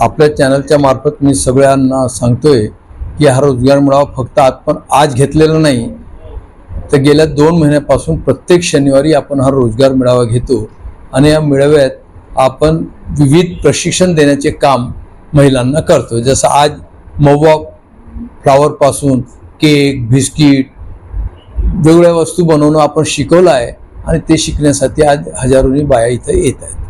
आपल्या चॅनलच्या मार्फत मी सगळ्यांना सांगतोय की हा रोजगार मेळावा फक्त आपण आज घेतलेला नाही, तर गेल्या 2 महिन्यापासून प्रत्येक शनिवारी आपण हा रोजगार मेळावा घेतो आणि या मेळाव्यात आपण विविध प्रशिक्षण देण्याचे काम महिलांना करतो। जसं आज महुआ फ्लावरपासून केक, बिस्किट, वेगवेगळ्या वस्तू बनवणं आपण शिकवलं आहे आणि ते शिकण्यासाठी आज हजारोनी बाया इथं येत आहेत।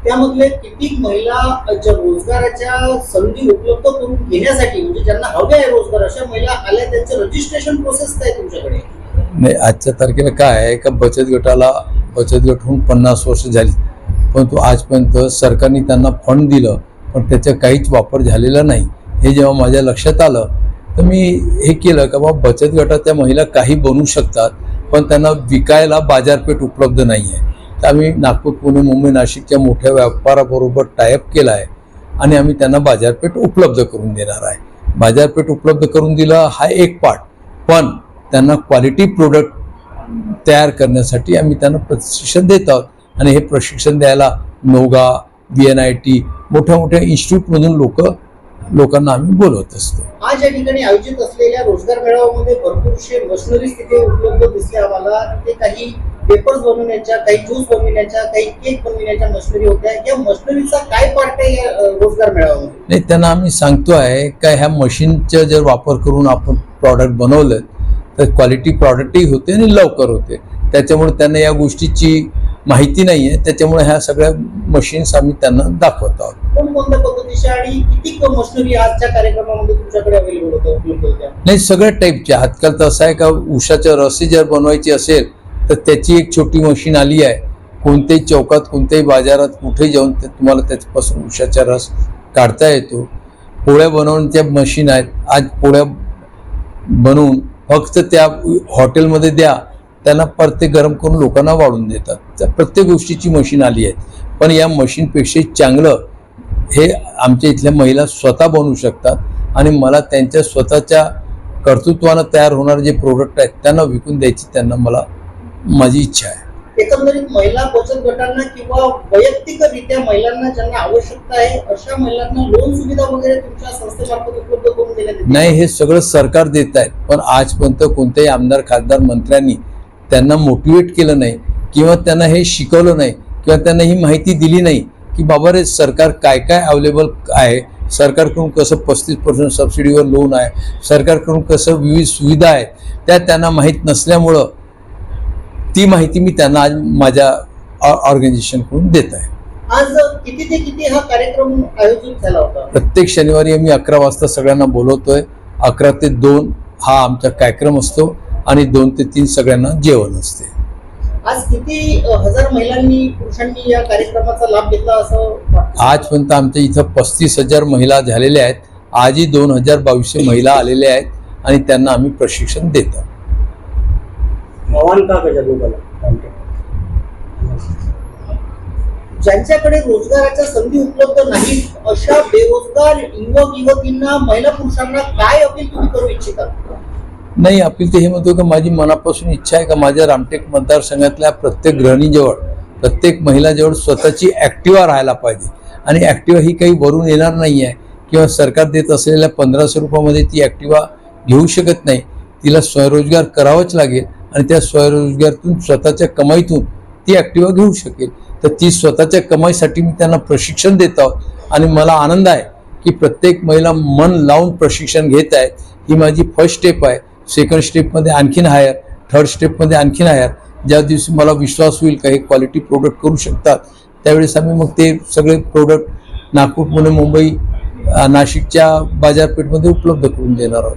त्यामधले किती महिला ज्या रोजगाराच्या संधी उपलब्ध करून घेण्यासाठी म्हणजे ज्यांना हवे आहे रोजगार अशा महिला आल्या, त्यांचं रजिस्ट्रेशन प्रोसेस काय तुमच्याकडे? नाही, आजच्या तारखेला काय आहे का बचत गट होऊन 50 वर्ष झाली, परंतु आजपर्यंत सरकारने त्यांना फंड दिलं पण त्याचा काहीच वापर झालेला नाही। हे जेव्हा माझ्या लक्षात आलं तर मी हे केलं का बाबा बचत गटाच्या महिला काही बनवू शकतात पण त्यांना विकायला बाजारपेठ उपलब्ध नाही आहे। तर आम्ही नागपूर, पुणे, मुंबई, नाशिकच्या मोठ्या व्यापाराबरोबर टायअप केला आहे आणि आम्ही त्यांना बाजारपेठ उपलब्ध करून देणार आहे। बाजारपेठ उपलब्ध करून दिला हा एक पार्ट, पण त्यांना क्वालिटी प्रोडक्ट तयार करण्यासाठी आम्ही त्यांना प्रशिक्षण देत आहोत आणि हे प्रशिक्षण द्यायला नोगा, VNIT मोठ्या मोठ्या इन्स्टिट्यूटमधून लोकांना आम्ही बोलवत असतो। आज या ठिकाणी आयोजित असलेल्या रोजगार मेळाव्यामध्ये भरपूरशे मशिनरीज तिथे उपलब्ध दिसल्या आम्हाला। तिथे काही पेपर्स बनवण्याच्या, काही ज्यूस बनवण्याच्या, काही केक बनवण्याच्या मशिनरी होत्या। या मशिनरीचा काय पार्ट आहे या रोजगार मेळाव्यामध्ये? नाही, त्यांना आम्ही सांगतो आहे का ह्या मशीनचा जर वापर करून आपण प्रॉडक्ट बनवलं तर क्वालिटी प्रॉडक्टही होते आणि लवकर होते। त्याच्यामुळे त्यांना या गोष्टीची माहिती नाही आहे, त्याच्यामुळे ह्या सगळ्या मशीन्स आम्ही त्यांना दाखवत आहोत। कोणकोणत्या पद्धतीच्या आणि किती मशिनरी आजच्या कार्यक्रमामध्ये तुमच्याकडे अवेलेबल होत्या? नाही, सगळ्या टाईपच्या। आजकाल तर असं आहे का उसाच्या रसी जर बनवायची असेल तर त्याची एक छोटी मशीन आली आहे। कोणत्याही चौकात, कोणत्याही बाजारात कुठेही जाऊन तुम्हाला त्याच्यापासून उसाचा रस काढता येतो। पोळ्या बनवण्याच्या मशीन आहेत। आज पोळ्या बनवून फक्त त्या हॉटेलमध्ये द्या, त्यांना परत ते गरम करून लोकांना वाढून देतात। त्या प्रत्येक गोष्टीची मशीन आली आहे, पण या मशीनपेक्षा चांगलं हे आमच्या इथल्या महिला स्वतः बनवू शकतात आणि मला त्यांच्या स्वतःच्या कर्तृत्वानं तयार होणारे जे प्रोडक्ट आहेत त्यांना विकून द्यायची त्यांना माझी इच्छा आहे। एकंदरीत महिला बचत गटांना किंवा वैयक्तिकरित्या महिलांना ज्यांना आवश्यकता आहे अशा महिलांना लोन सुविधा वगैरे तुमच्या संस्थेमार्फत उपलब्ध करून देण्यात येते? नाही, हे सगळं सरकार देत आहे, पण आजपर्यंत कोणत्याही आमदार, खासदार, मंत्र्यांनी त्यांना मोटिवेट केलं नाही किंवा त्यांना हे शिकवलं नाही किंवा त्यांना ही माहिती दिली नाही की बाबा रे सरकार काय काय अवेलेबल आहे, सरकारकडून कसं 35% सबसिडीवर लोन आहे, सरकारकडून कसं विविध सुविधा आहेत, त्या त्यांना माहीत नसल्यामुळं ती माहिती मी त्यांना आज माझ्या ऑर्गनायझेशनकडून देत आहे। आज किती ते किती हा कार्यक्रम आयोजित झाला होता? प्रत्येक शनिवारी आम्ही 11 वाजता सगळ्यांना बोलवतोय। 11 ते 2 हा आमचा कार्यक्रम असतो आणि 2 ते 3 सगळ्यांना जेवण असते। आज किती हजार महिलांनी, पुरुषांनी या कार्यक्रमाचा लाभ घेतला असं वाटतं? आजपर्यंत आमच्या इथं 35,000 महिला झालेल्या आहेत। आजही 2,022 महिला आलेल्या आहेत आणि त्यांना आम्ही प्रशिक्षण देतो। ज्यांच्याकडे रोजगाराच्या संधी उपलब्ध नाहीत अशा बेरोजगार युवक युवतींना, महिला पुरुषांना काय अपील तुम्ही करू इच्छिता? नाही, अपील तर हे म्हणतो की माझी मनापासून इच्छा आहे का माझ्या रामटेक मतदारसंघातल्या प्रत्येक गृहिणीजवळ, प्रत्येक महिलाजवळ स्वतःची ॲक्टिवा राहायला पाहिजे आणि ॲक्टिवा ही काही वरून येणार नाही आहे किंवा सरकार देत असलेल्या 1500 रुपयामध्ये ती ॲक्टिवा घेऊ शकत नाही। तिला स्वयंरोजगार करावाच लागेल आणि त्या स्वयंरोजगारातून स्वतःच्या कमाईतून ती ॲक्टिवा घेऊ शकेल। तर ती स्वतःच्या कमाईसाठी मी त्यांना प्रशिक्षण देत आहोत आणि मला आनंद आहे की प्रत्येक महिला मन लावून प्रशिक्षण घेत आहे। ही माझी फर्स्ट स्टेप आहे। सेकंड स्टेपमध्ये आणखीन हायर, थर्ड स्टेपमध्ये आणखीन हायर। ज्या दिवशी मला विश्वास होईल का हे क्वालिटी प्रोडक्ट करू शकतात त्यावेळेस आम्ही मग ते सगळे प्रोडक्ट नागपूर, पुणे, मुंबई, नाशिकच्या बाजारपेठमध्ये उपलब्ध करून देणार आहोत।